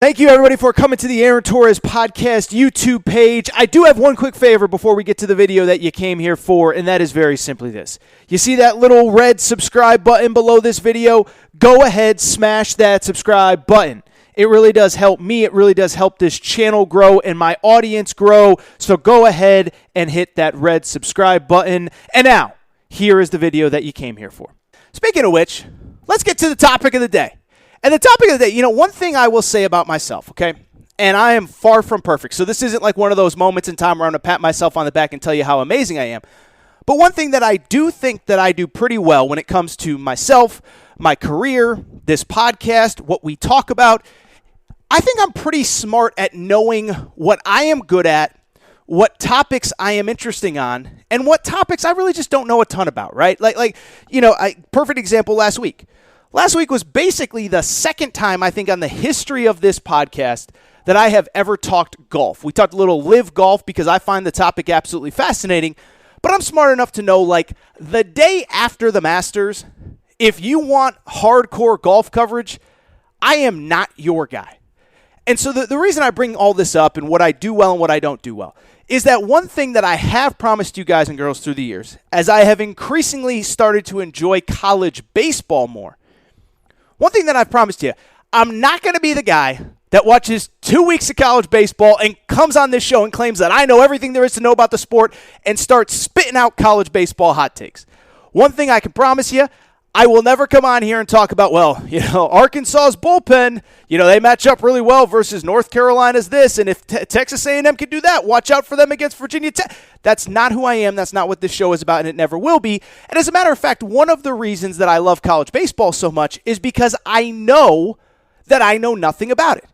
Thank you, everybody, for coming to the Aaron Torres Podcast YouTube page. I do have one quick favor before we get to the video that you came here for, and that is very simply this. You see that little red subscribe button below this video? Go ahead, smash that subscribe button. It really does help me. It really does help this channel grow and my audience grow. So go ahead and hit that red subscribe button. And now, here is the video that you came here for. Speaking of which, let's get to the topic of the day. And the topic of the day, one thing I will say about myself, okay, and I am far from perfect, so this isn't like one of those moments in time where I'm going to pat myself on the back and tell you how amazing I am. But one thing that I do think that I do pretty well when it comes to myself, my career, this podcast, what we talk about, I think I'm pretty smart at knowing what I am good at, what topics I am interested on, and what topics I really just don't know a ton about, right? Perfect example last week. Last week was basically the second time, I think, on the history of this podcast that I have ever talked golf. We talked a little live golf because I find the topic absolutely fascinating, but I'm smart enough to know, the day after the Masters, if you want hardcore golf coverage, I am not your guy. And so the reason I bring all this up and what I do well and what I don't do well is that one thing that I have promised you guys and girls through the years, as I have increasingly started to enjoy college baseball more, one thing that I've promised you, I'm not going to be the guy that watches 2 weeks of college baseball and comes on this show and claims that I know everything there is to know about the sport and starts spitting out college baseball hot takes. One thing I can promise you, I will never come on here and talk about, Arkansas's bullpen, they match up really well versus North Carolina's this, and if Texas A&M can do that, watch out for them against Virginia Tech. That's not who I am. That's not what this show is about, and it never will be. And as a matter of fact, one of the reasons that I love college baseball so much is because I know that I know nothing about it.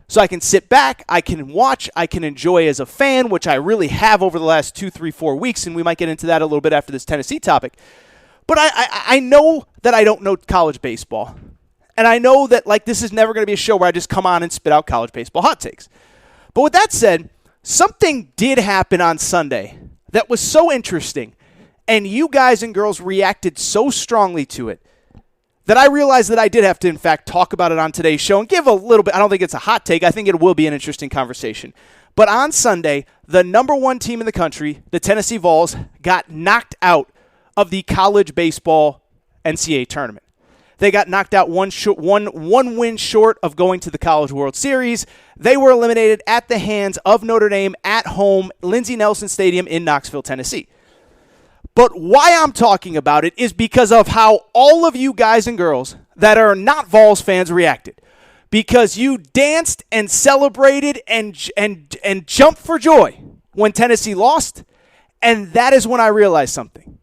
So I can sit back, I can watch, I can enjoy as a fan, which I really have over the last 2, 3, 4 weeks, and we might get into that a little bit after this Tennessee topic. But I know that I don't know college baseball. And I know that this is never going to be a show where I just come on and spit out college baseball hot takes. But with that said, something did happen on Sunday that was so interesting. And you guys and girls reacted so strongly to it that I realized that I did have to, in fact, talk about it on today's show and give a little bit. I don't think it's a hot take. I think it will be an interesting conversation. But on Sunday, the number one team in the country, the Tennessee Vols, got knocked out of the college baseball NCAA tournament. They got knocked out one win short of going to the College World Series. They were eliminated at the hands of Notre Dame at home, Lindsey Nelson Stadium in Knoxville, Tennessee. But why I'm talking about it is because of how all of you guys and girls that are not Vols fans reacted. Because you danced and celebrated and jumped for joy when Tennessee lost, and that is when I realized something.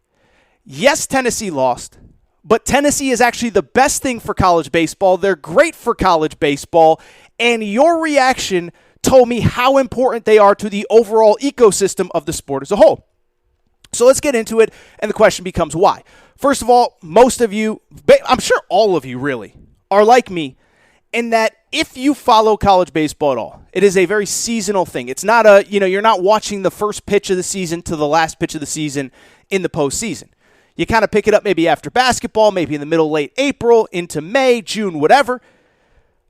Yes, Tennessee lost, but Tennessee is actually the best thing for college baseball. They're great for college baseball, and your reaction told me how important they are to the overall ecosystem of the sport as a whole. So let's get into it, and the question becomes why. First of all, most of you, I'm sure all of you really, are like me in that if you follow college baseball at all, it is a very seasonal thing. It's not you're not watching the first pitch of the season to the last pitch of the season in the postseason. You kind of pick it up maybe after basketball, maybe in the middle, late April, into May, June, whatever.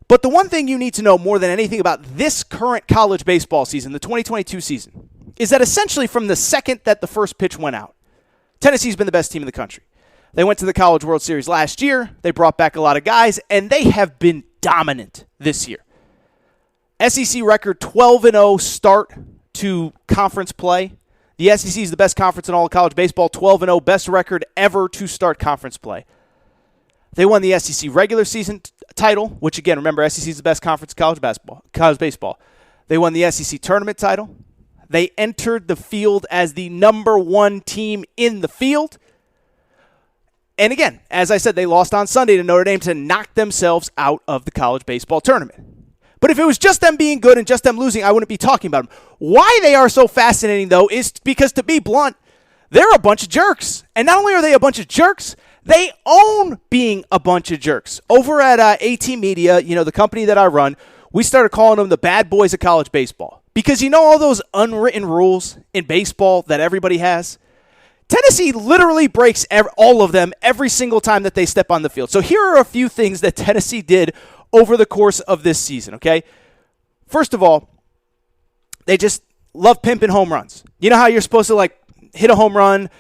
But the one thing you need to know more than anything about this current college baseball season, the 2022 season, is that essentially from the second that the first pitch went out, Tennessee's been the best team in the country. They went to the College World Series last year. They brought back a lot of guys, and they have been dominant this year. SEC record 12-0 start to conference play. The SEC is the best conference in all of college baseball, 12-0, best record ever to start conference play. They won the SEC regular season title, which again, remember, SEC is the best conference in college baseball. They won the SEC tournament title. They entered the field as the number one team in the field. And again, as I said, they lost on Sunday to Notre Dame to knock themselves out of the college baseball tournament. But if it was just them being good and just them losing, I wouldn't be talking about them. Why they are so fascinating, though, is because, to be blunt, they're a bunch of jerks. And not only are they a bunch of jerks, they own being a bunch of jerks. Over at AT Media, the company that I run, we started calling them the bad boys of college baseball. Because all those unwritten rules in baseball that everybody has? Tennessee literally breaks all of them every single time that they step on the field. So here are a few things that Tennessee did over the course of this season, okay? First of all, they just love pimping home runs. You know how you're supposed to, like, hit a home run,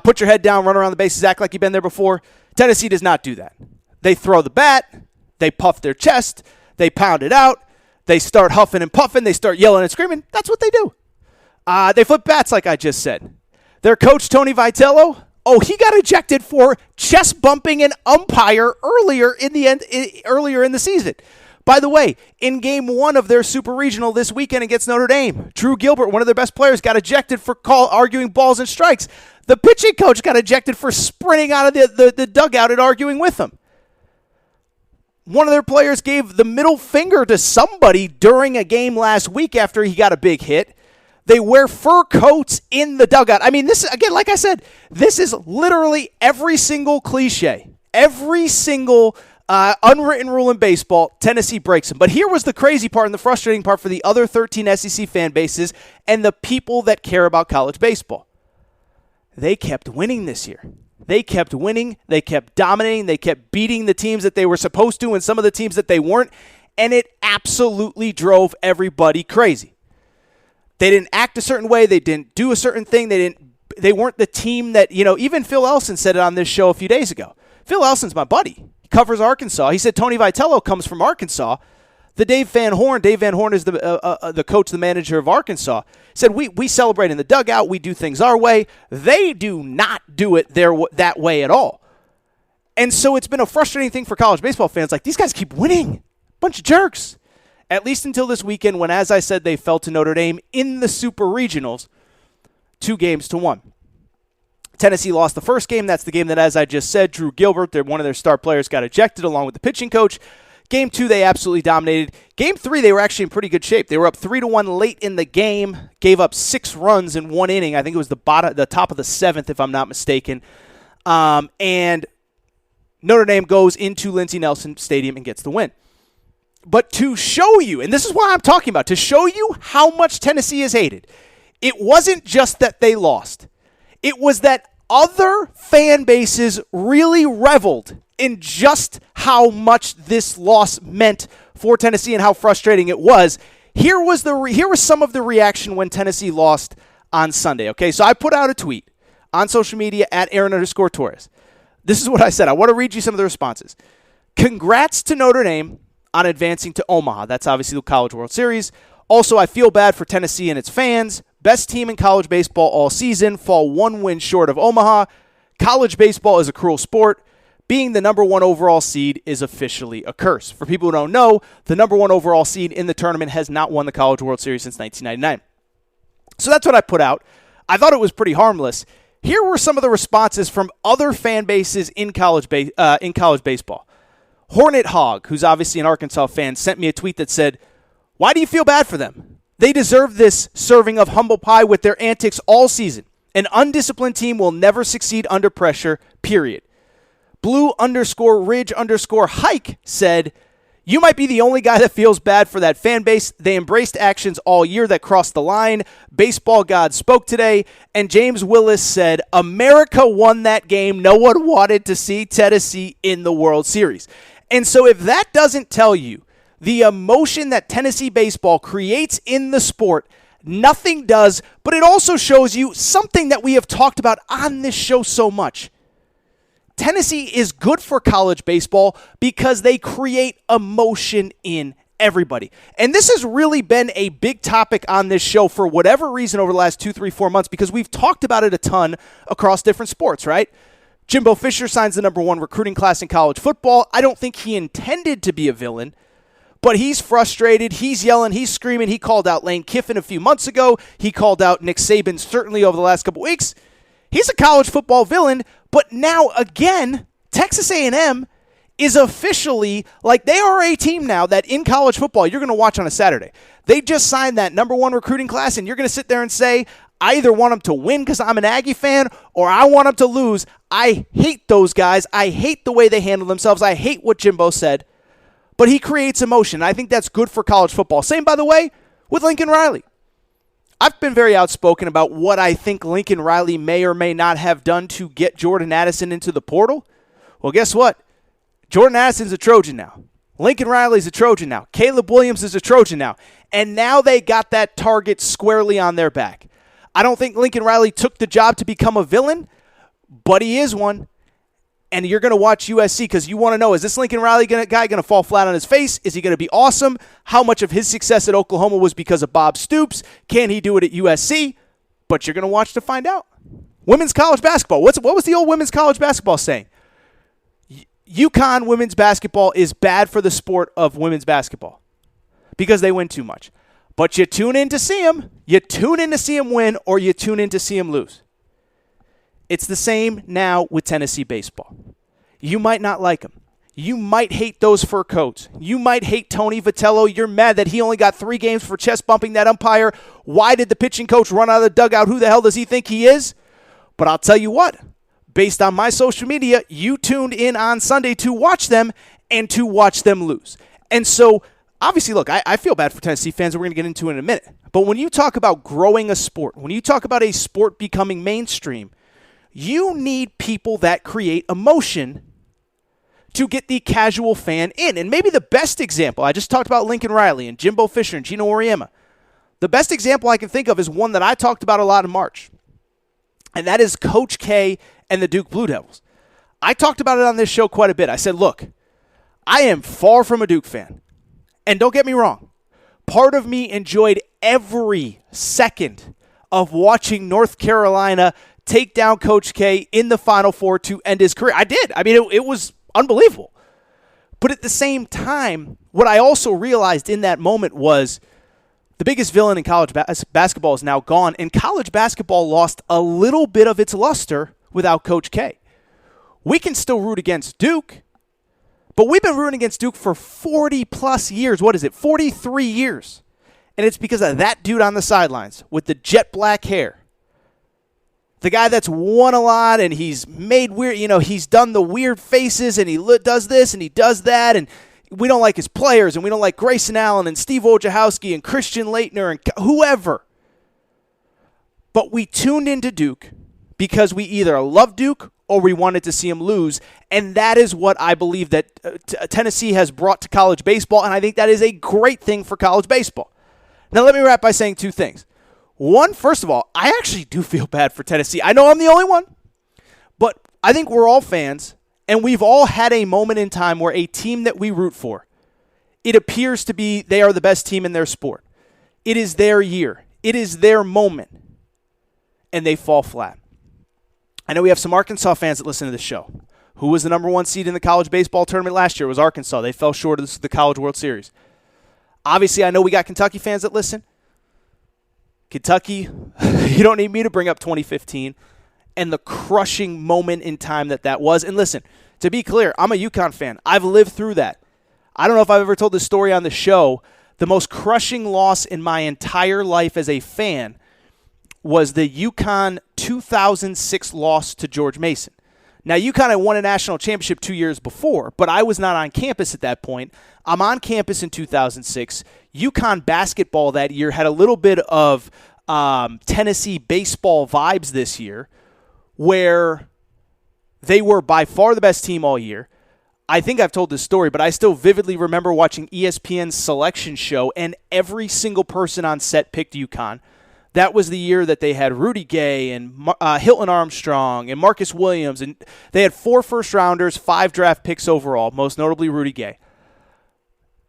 put your head down, run around the bases, act like you've been there before? Tennessee does not do that. They throw the bat, they puff their chest, they pound it out, they start huffing and puffing, they start yelling and screaming. That's what they do. They flip bats, like I just said. Their coach, Tony Vitello, he got ejected for chest bumping an umpire earlier in the season. By the way, in game 1 of their Super Regional this weekend against Notre Dame, Drew Gilbert, one of their best players, got ejected for arguing balls and strikes. The pitching coach got ejected for sprinting out of the dugout and arguing with them. One of their players gave the middle finger to somebody during a game last week after he got a big hit. They wear fur coats in the dugout. I mean, this, again, like I said, this is literally every single cliche. Every single unwritten rule in baseball, Tennessee breaks them. But here was the crazy part and the frustrating part for the other 13 SEC fan bases and the people that care about college baseball. They kept winning this year. They kept winning. They kept dominating. They kept beating the teams that they were supposed to and some of the teams that they weren't. And it absolutely drove everybody crazy. They didn't act a certain way. They didn't do a certain thing. They weren't the team that, even Phil Elson said it on this show a few days ago. Phil Elson's my buddy. He covers Arkansas. He said Tony Vitello comes from Arkansas. Dave Van Horn is the coach, the manager of Arkansas, said we celebrate in the dugout. We do things our way. They do not do it that way at all. And so it's been a frustrating thing for college baseball fans. Like, these guys keep winning. Bunch of jerks. At least until this weekend when, as I said, they fell to Notre Dame in the Super Regionals 2-1. Tennessee lost the first game. That's the game that, as I just said, Drew Gilbert, one of their star players, got ejected along with the pitching coach. Game 2, they absolutely dominated. Game 3, they were actually in pretty good shape. They were up 3-1 late in the game, gave up 6 runs in 1 inning. I think it was the top of the 7th, if I'm not mistaken. And Notre Dame goes into Lindsey Nelson Stadium and gets the win. But to show you, and this is what I'm talking about, to show you how much Tennessee is hated, it wasn't just that they lost. It was that other fan bases really reveled in just how much this loss meant for Tennessee and how frustrating it was. Here was some of the reaction when Tennessee lost on Sunday. Okay, so I put out a tweet on social media at Aaron_Torres. This is what I said. I want to read you some of the responses. Congrats to Notre Dame on advancing to Omaha. That's obviously the College World Series. Also, I feel bad for Tennessee and its fans. Best team in college baseball all season. Fall 1 win short of Omaha. College baseball is a cruel sport. Being the number 1 overall seed is officially a curse. For people who don't know, the number 1 overall seed in the tournament has not won the College World Series since 1999. So that's what I put out. I thought it was pretty harmless. Here were some of the responses from other fan bases in college baseball. Hornet Hog, who's obviously an Arkansas fan, sent me a tweet that said, "Why do you feel bad for them? They deserve this serving of humble pie with their antics all season. An undisciplined team will never succeed under pressure, period." Blue_Ridge_Hike said, "You might be the only guy that feels bad for that fan base. They embraced actions all year that crossed the line. Baseball God spoke today." And James Willis said, "America won that game. No one wanted to see Tennessee in the World Series." And so if that doesn't tell you the emotion that Tennessee baseball creates in the sport, nothing does. But it also shows you something that we have talked about on this show so much. Tennessee is good for college baseball because they create emotion in everybody. And this has really been a big topic on this show for whatever reason over the last 2, 3, 4 months because we've talked about it a ton across different sports, right? Jimbo Fisher signs the number 1 recruiting class in college football. I don't think he intended to be a villain, but he's frustrated. He's yelling. He's screaming. He called out Lane Kiffin a few months ago. He called out Nick Saban certainly over the last couple weeks. He's a college football villain, but now again, Texas A&M is officially, like, they are a team now that in college football you're going to watch on a Saturday. They just signed that number 1 recruiting class, and you're going to sit there and say, I either want them to win because I'm an Aggie fan or I want them to lose. I hate those guys. I hate the way they handle themselves. I hate what Jimbo said. But he creates emotion. I think that's good for college football. Same, by the way, with Lincoln Riley. I've been very outspoken about what I think Lincoln Riley may or may not have done to get Jordan Addison into the portal. Well, guess what? Jordan Addison's a Trojan now. Lincoln Riley's a Trojan now. Caleb Williams is a Trojan now. And now they got that target squarely on their back. I don't think Lincoln Riley took the job to become a villain, but he is one. And you're going to watch USC because you want to know, is this Lincoln Riley guy going to fall flat on his face? Is he going to be awesome? How much of his success at Oklahoma was because of Bob Stoops? Can he do it at USC? But you're going to watch to find out. Women's college basketball. What was the old women's college basketball saying? UConn women's basketball is bad for the sport of women's basketball because they win too much. But you tune in to see them. You tune in to see them win, or you tune in to see them lose. It's the same now with Tennessee baseball. You might not like them. You might hate those fur coats. You might hate Tony Vitello. You're mad that he only got 3 games for chest bumping that umpire. Why did the pitching coach run out of the dugout? Who the hell does he think he is? But I'll tell you what. Based on my social media, you tuned in on Sunday to watch them and to watch them lose. And so, obviously, look, I feel bad for Tennessee fans, and we're going to get into it in a minute. But when you talk about growing a sport, when you talk about a sport becoming mainstream, you need people that create emotion to get the casual fan in. And maybe the best example, I just talked about Lincoln Riley and Jimbo Fisher and Gino Auriemma. The best example I can think of is one that I talked about a lot in March, and that is Coach K and the Duke Blue Devils. I talked about it on this show quite a bit. I said, look, I am far from a Duke fan. And don't get me wrong. Part of me enjoyed every second of watching North Carolina take down Coach K in the Final Four to end his career. I did. I mean, it was unbelievable. But at the same time, what I also realized in that moment was the biggest villain in college basketball is now gone, and college basketball lost a little bit of its luster without Coach K. We can still root against Duke, but we've been rooting against Duke for 40-plus years. What is it, 43 years? And it's because of that dude on the sidelines with the jet black hair. The guy that's won a lot, and he's made weird, he's done the weird faces, and he does this, and he does that, and we don't like his players, and we don't like Grayson Allen, and Steve Wojciechowski, and Christian Laettner, and whoever. But we tuned into Duke because we either love Duke or we wanted to see him lose, and that is what I believe that Tennessee has brought to college baseball, and I think that is a great thing for college baseball. Now, let me wrap by saying 2 things. One, first of all, I actually do feel bad for Tennessee. I know I'm the only one, but I think we're all fans, and we've all had a moment in time where a team that we root for, it appears to be they are the best team in their sport. It is their year. It is their moment, and they fall flat. I know we have some Arkansas fans that listen to this show. Who was the number 1 seed in the college baseball tournament last year? It was Arkansas. They fell short of the College World Series. Obviously, I know we got Kentucky fans that listen. Kentucky, you don't need me to bring up 2015 and the crushing moment in time that was. And listen, to be clear, I'm a UConn fan. I've lived through that. I don't know if I've ever told this story on the show. The most crushing loss in my entire life as a fan was the UConn 2006 loss to George Mason. Now, UConn had won a national championship 2 years before, but I was not on campus at that point. I'm on campus in 2006. UConn basketball that year had a little bit of Tennessee baseball vibes this year, where they were by far the best team all year. I think I've told this story, but I still vividly remember watching ESPN's selection show, and every single person on set picked UConn. That was the year that they had Rudy Gay and Hilton Armstrong and Marcus Williams, and they had 4 first-rounders, 5 draft picks overall, most notably Rudy Gay.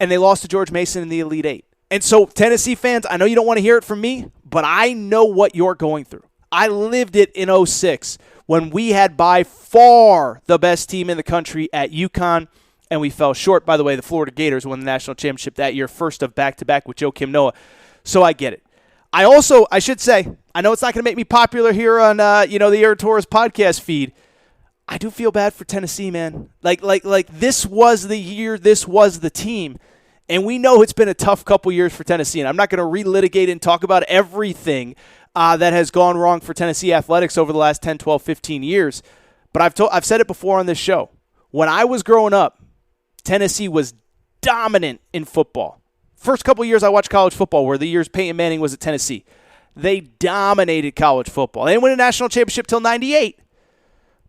And they lost to George Mason in the Elite Eight. And so, Tennessee fans, I know you don't want to hear it from me, but I know what you're going through. I lived it in 2006 when we had by far the best team in the country at UConn, and we fell short. By the way, the Florida Gators won the national championship that year, first of back-to-back with Joakim Noah. So I get it. I should say, I know it's not going to make me popular here on, the Aaron Torres podcast feed. I do feel bad for Tennessee, man. Like this was the year, this was the team. And we know it's been a tough couple years for Tennessee. And I'm not going to relitigate and talk about everything that has gone wrong for Tennessee athletics over the last 10, 12, 15 years. But I've said it before on this show. When I was growing up, Tennessee was dominant in football. First couple years I watched college football were the years Peyton Manning was at Tennessee. They dominated college football. They didn't win a national championship till 98.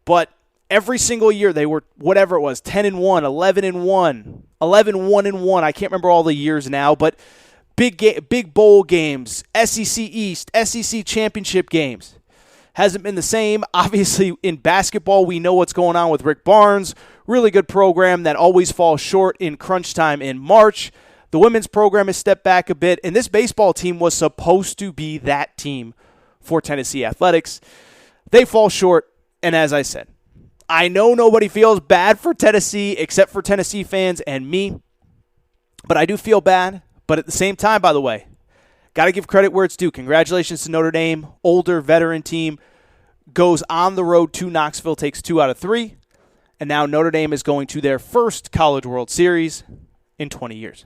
But Every single year they were whatever it was, 10-1, 11-1, 11-1-1. I can't remember all the years now, but big bowl games, SEC East, SEC championship games. Hasn't been the same. Obviously, in basketball, we know what's going on with Rick Barnes. Really good program that always falls short in crunch time in March. The women's program has stepped back a bit, and this baseball team was supposed to be that team for Tennessee Athletics. They fall short, and as I said, I know nobody feels bad for Tennessee except for Tennessee fans and me, but I do feel bad. But at the same time, by the way, got to give credit where it's due. Congratulations to Notre Dame. Older veteran team goes on the road to Knoxville, takes 2 out of 3, and now Notre Dame is going to their first College World Series in 20 years.